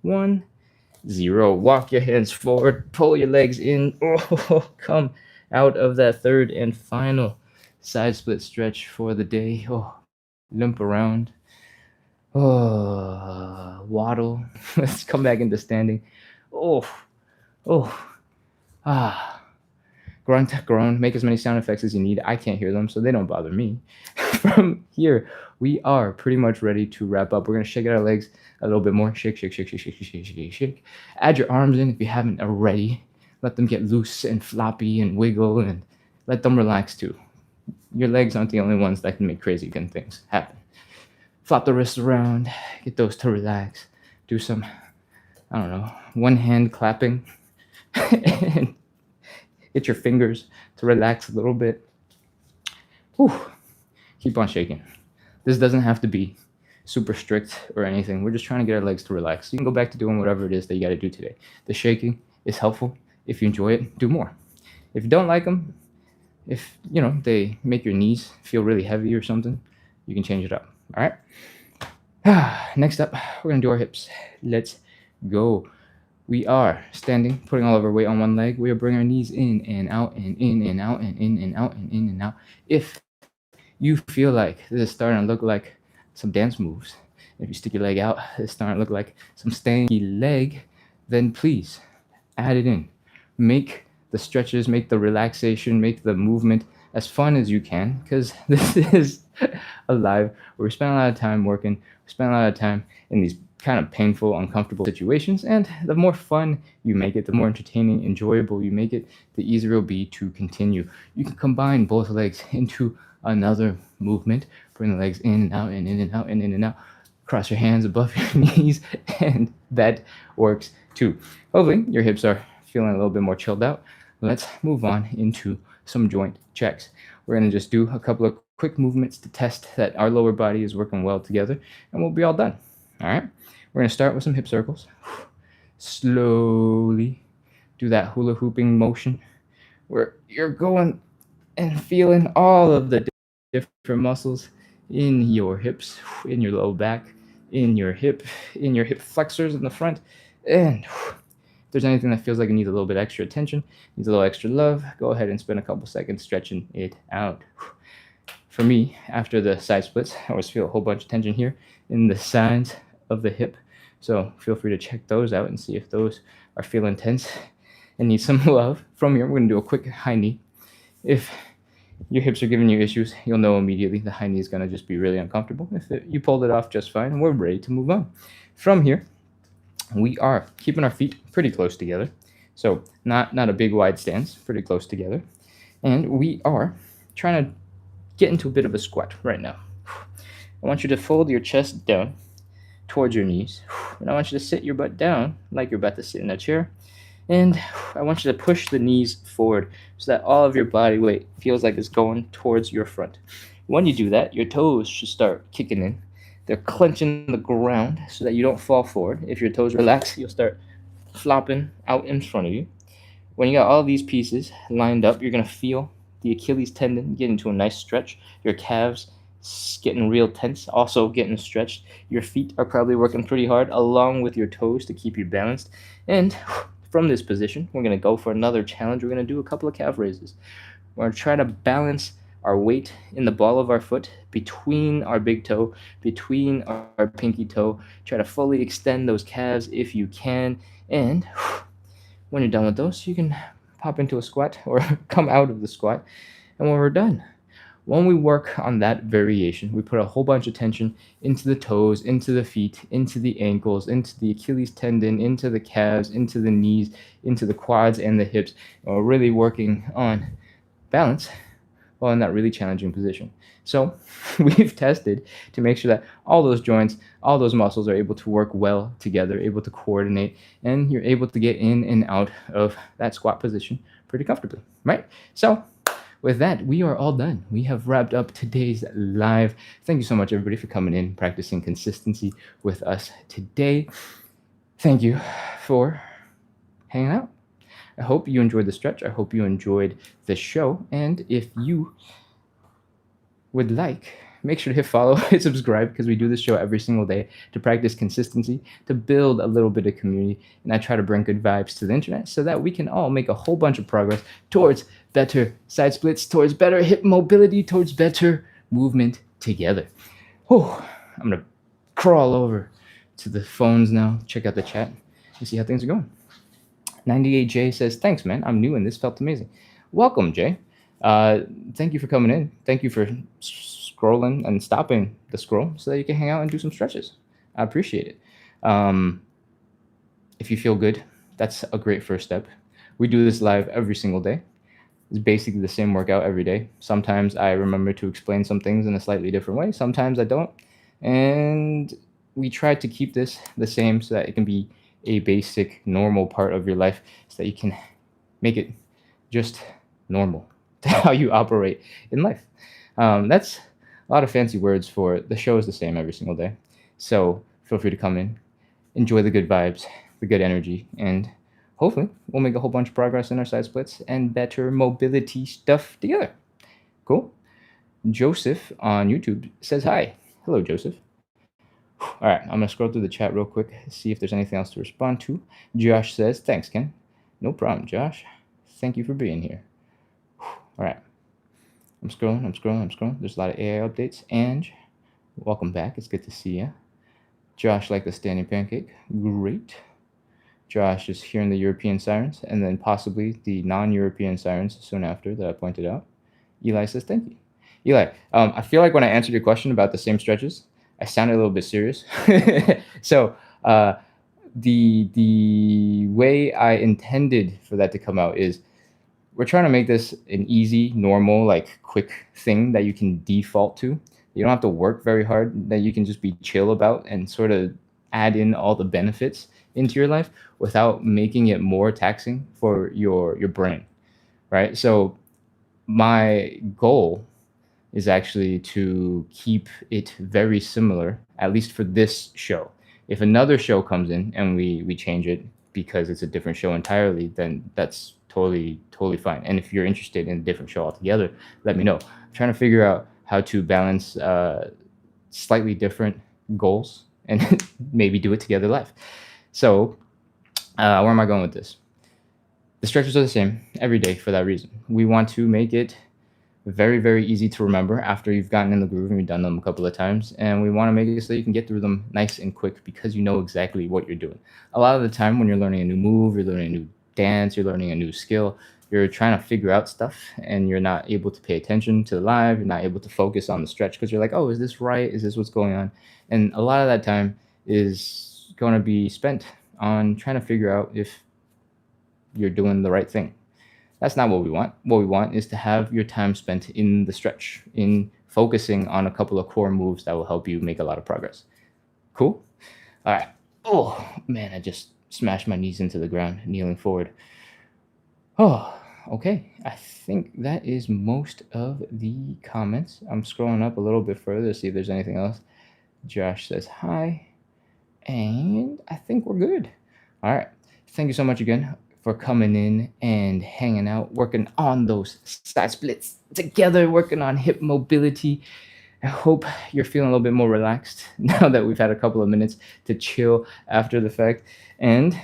1, 0. Walk your hands forward, pull your legs in. Oh, come out of that third and final side split stretch for the day. Oh, limp around. Oh, waddle. Let's come back into standing. Oh, grunt, groan. Make as many sound effects as you need. I can't hear them, so they don't bother me. From here, we are pretty much ready to wrap up. We're gonna shake out our legs a little bit more. Shake, shake, shake, shake, shake, shake, shake, shake. Add your arms in if you haven't already. Let them get loose and floppy and wiggle, and let them relax too. Your legs aren't the only ones that can make crazy good things happen. Flop the wrists around, get those to relax. Do some, I don't know, one hand clapping. And get your fingers to relax a little bit. Whew. Keep on shaking. This doesn't have to be super strict or anything. We're just trying to get our legs to relax. You can go back to doing whatever it is that you got to do today. The shaking is helpful. If you enjoy it, do more. If you don't like them, if they make your knees feel really heavy or something, you can change it up. All right. Next up, we're gonna do our hips. Let's go. We are standing, putting all of our weight on one leg. We are bringing our knees in and out and in and out and in and out and in and out. If you feel like this is starting to look like some dance moves, if you stick your leg out, it's starting to look like some stanky leg, then please add it in. Make the stretches, make the relaxation, make the movement as fun as you can, because this is a live where we spend a lot of time working, we spend a lot of time in these kind of painful, uncomfortable situations. And the more fun you make it, the more entertaining, enjoyable you make it, the easier it'll be to continue. You can combine both legs into another movement. Bring the legs in and out and in and out and in and out. Cross your hands above your knees, and that works too. Hopefully, your hips are feeling a little bit more chilled out. Let's move on into some joint checks. We're going to just do a couple of quick movements to test that our lower body is working well together, and we'll be all done. All right? We're going to start with some hip circles. Slowly do that hula hooping motion where you're going and feeling all of the different muscles in your hips, in your low back, in your hip flexors in the front, and if there's anything that feels like it needs a little bit extra attention, needs a little extra love, go ahead and spend a couple seconds stretching it out. For me, after the side splits, I always feel a whole bunch of tension here in the sides of the hip. So feel free to check those out and see if those are feeling tense and need some love. From here, we're going to do a quick high knee. If your hips are giving you issues, you'll know immediately the high knee is going to just be really uncomfortable. You pulled it off just fine, and we're ready to move on. From here, we are keeping our feet pretty close together. So not a big wide stance, pretty close together. And we are trying to get into a bit of a squat right now. I want you to fold your chest down towards your knees. And I want you to sit your butt down like you're about to sit in a chair. And I want you to push the knees forward so that all of your body weight feels like it's going towards your front. When you do that, your toes should start kicking in. They're clenching the ground so that you don't fall forward. If your toes relax, you'll start flopping out in front of you. When you got all these pieces lined up, you're going to feel the Achilles tendon get into a nice stretch. Your calves getting real tense, also getting stretched. Your feet are probably working pretty hard along with your toes to keep you balanced. And from this position, we're going to go for another challenge. We're going to do a couple of calf raises. We're going to try to balance our weight in the ball of our foot between our big toe, between our pinky toe. Try to fully extend those calves if you can. And when you're done with those, you can pop into a squat or come out of the squat. And when we're done, when we work on that variation, we put a whole bunch of tension into the toes, into the feet, into the ankles, into the Achilles tendon, into the calves, into the knees, into the quads and the hips. And we're really working on balance while in that really challenging position. So we've tested to make sure that all those joints, all those muscles are able to work well together, able to coordinate, and you're able to get in and out of that squat position pretty comfortably, right? So with that, we are all done. We have wrapped up today's live. Thank you so much, everybody, for coming in, practicing consistency with us today. Thank you for hanging out. I hope you enjoyed the stretch. I hope you enjoyed the show. And if you would like, make sure to hit follow, hit subscribe, because we do this show every single day to practice consistency, to build a little bit of community. And I try to bring good vibes to the internet so that we can all make a whole bunch of progress towards better side splits, towards better hip mobility, towards better movement together. Oh, I'm going to crawl over to the phones now, check out the chat, and see how things are going. 98J says, thanks, man. I'm new and this felt amazing. Welcome, Jay. Thank you for coming in. Thank you for scrolling and stopping the scroll so that you can hang out and do some stretches. I appreciate it. If you feel good, that's a great first step. We do this live every single day. It's basically the same workout every day. Sometimes I remember to explain some things in a slightly different way. Sometimes I don't. And we try to keep this the same so that it can be a basic, normal part of your life so that you can make it just normal to how you operate in life. That's a lot of fancy words for the show is the same every single day. So feel free to come in, enjoy the good vibes, the good energy, and hopefully we'll make a whole bunch of progress in our side splits and better mobility stuff together. Cool. Joseph on YouTube says hi. Hello, Joseph. All right, I'm going to scroll through the chat real quick, see if there's anything else to respond to. Josh says, thanks, Ken. No problem, Josh. Thank you for being here. All right. I'm scrolling. There's a lot of AI updates. And welcome back. It's good to see you. Josh liked the standing pancake. Great. Josh is hearing the European sirens and then possibly the non-European sirens soon after that I pointed out. Eli says, thank you. Eli, I feel like when I answered your question about the same stretches, I sounded a little bit serious. So The way I intended for that to come out is we're trying to make this an easy, normal, like quick thing that you can default to. You don't have to work very hard, that you can just be chill about and sort of add in all the benefits into your life without making it more taxing for your brain, right? So my goal is actually to keep it very similar, at least for this show. If another show comes in and we change it because it's a different show entirely, then that's totally fine. And if you're interested in a different show altogether, let me know. I'm trying to figure out how to balance slightly different goals and maybe do it together live. So where am I going with this? The stretches are the same every day for that reason. We want to make it very easy to remember after you've gotten in the groove and you've done them a couple of times, and we want to make it so you can get through them nice and quick because you know exactly what you're doing. A lot of the time when you're learning a new move, you're learning a new dance, you're learning a new skill, you're trying to figure out stuff and you're not able to pay attention to the live, you're not able to focus on the stretch because you're like, oh, is this right, is this what's going on? And a lot of that time is going to be spent on trying to figure out if you're doing the right thing. That's not what we want. What we want is to have your time spent in the stretch, in focusing on a couple of core moves that will help you make a lot of progress. Cool? All right. Oh, man, I just smashed my knees into the ground, kneeling forward. Oh, okay. I think that is most of the comments. I'm scrolling up a little bit further to see if there's anything else. Josh says hi. And I think we're good. All right. Thank you so much again for coming in and hanging out, working on those side splits together, working on hip mobility. I hope you're feeling a little bit more relaxed now that we've had a couple of minutes to chill after the fact. And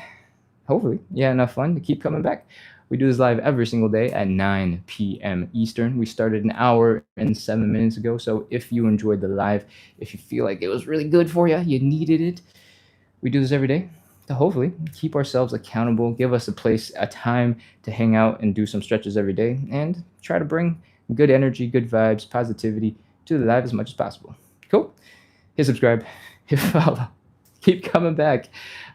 hopefully you had enough fun to keep coming back. We do this live every single day at 9 p.m. Eastern. We started an hour and 7 minutes ago. So if you enjoyed the live, if you feel like it was really good for you, you needed it, we do this every day to hopefully keep ourselves accountable, give us a place, a time to hang out and do some stretches every day, and try to bring good energy, good vibes, positivity to the live as much as possible. Cool. Hit subscribe, hit follow, keep coming back.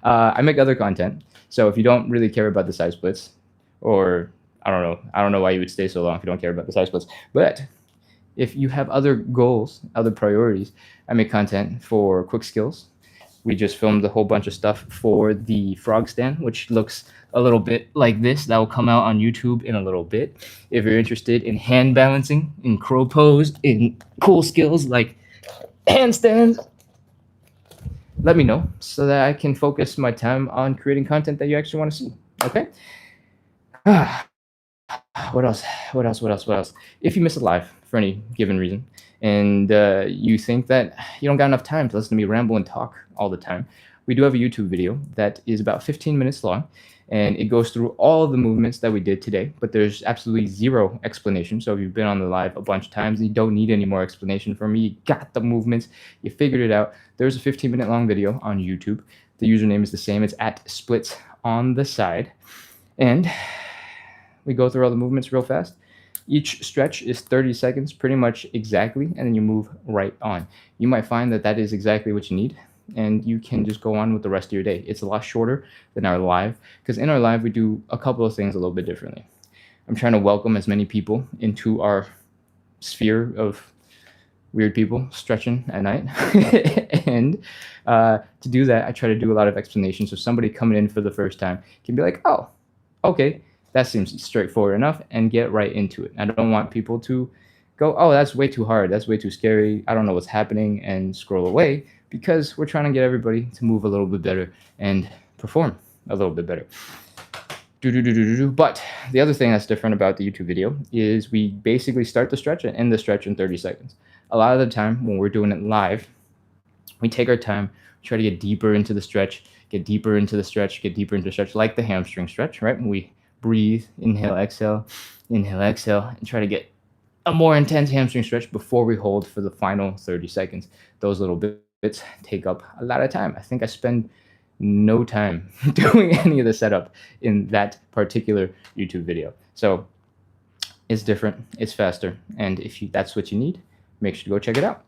I make other content, so if you don't really care about the side splits, or I don't know why you would stay so long if you don't care about the side splits, but if you have other goals, other priorities, I make content for quick skills. We just filmed a whole bunch of stuff for the frog stand, which looks a little bit like this. That will come out on YouTube in a little bit. If you're interested in hand balancing, in crow pose, in cool skills like handstands, let me know so that I can focus my time on creating content that you actually want to see. Okay? What else? If you miss a live for any given reason, and you think that you don't got enough time to listen to me ramble and talk all the time, we do have a YouTube video that is about 15 minutes long, and it goes through all the movements that we did today, but there's absolutely zero explanation. So if you've been on the live a bunch of times and you don't need any more explanation from me, you got the movements, you figured it out, there's a 15-minute long video on YouTube. The username is the same. It's at splits on the side, and we go through all the movements real fast. Each stretch is 30 seconds, pretty much exactly, and then you move right on. You might find that that is exactly what you need, and you can just go on with the rest of your day. It's a lot shorter than our live, because in our live, we do a couple of things a little bit differently. I'm trying to welcome as many people into our sphere of weird people stretching at night. And to do that, I try to do a lot of explanations. So somebody coming in for the first time can be like, oh, okay, that seems straightforward enough, and get right into it. I don't want people to go, oh, that's way too hard, that's way too scary, I don't know what's happening, and scroll away, because we're trying to get everybody to move a little bit better and perform a little bit better. But the other thing that's different about the YouTube video is we basically start the stretch and end the stretch in 30 seconds. A lot of the time when we're doing it live, we take our time, try to get deeper into the stretch, get deeper into the stretch, like the hamstring stretch, right? We breathe, inhale, exhale, and try to get a more intense hamstring stretch before we hold for the final 30 seconds. Those little bits take up a lot of time. I think I spend no time doing any of the setup in that particular YouTube video. So it's different, it's faster, and if that's what you need, make sure to go check it out.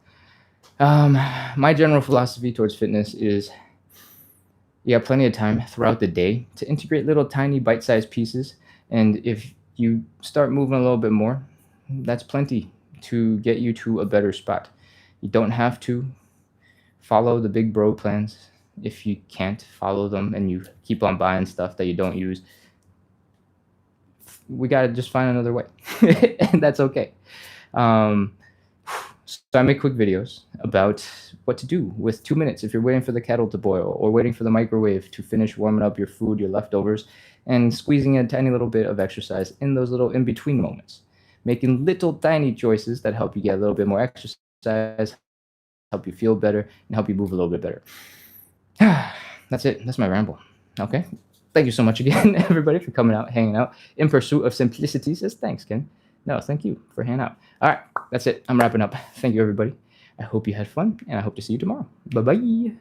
My general philosophy towards fitness is You have plenty of time throughout the day to integrate little tiny bite-sized pieces. And if you start moving a little bit more, that's plenty to get you to a better spot. You don't have to follow the big bro plans. If you can't follow them and you keep on buying stuff that you don't use, we got to just find another way. And that's okay. Um, so I make quick videos about what to do with 2 minutes if you're waiting for the kettle to boil or waiting for the microwave to finish warming up your food, your leftovers, and squeezing a tiny little bit of exercise in those little in-between moments. Making little tiny choices that help you get a little bit more exercise, help you feel better, and help you move a little bit better. That's it. That's my ramble. Okay. Thank you so much again, everybody, for coming out, hanging out in pursuit of simplicity. Says thanks, Ken. No, thank you for hanging out. All right. That's it. I'm wrapping up. Thank you, everybody. I hope you had fun, and I hope to see you tomorrow. Bye-bye.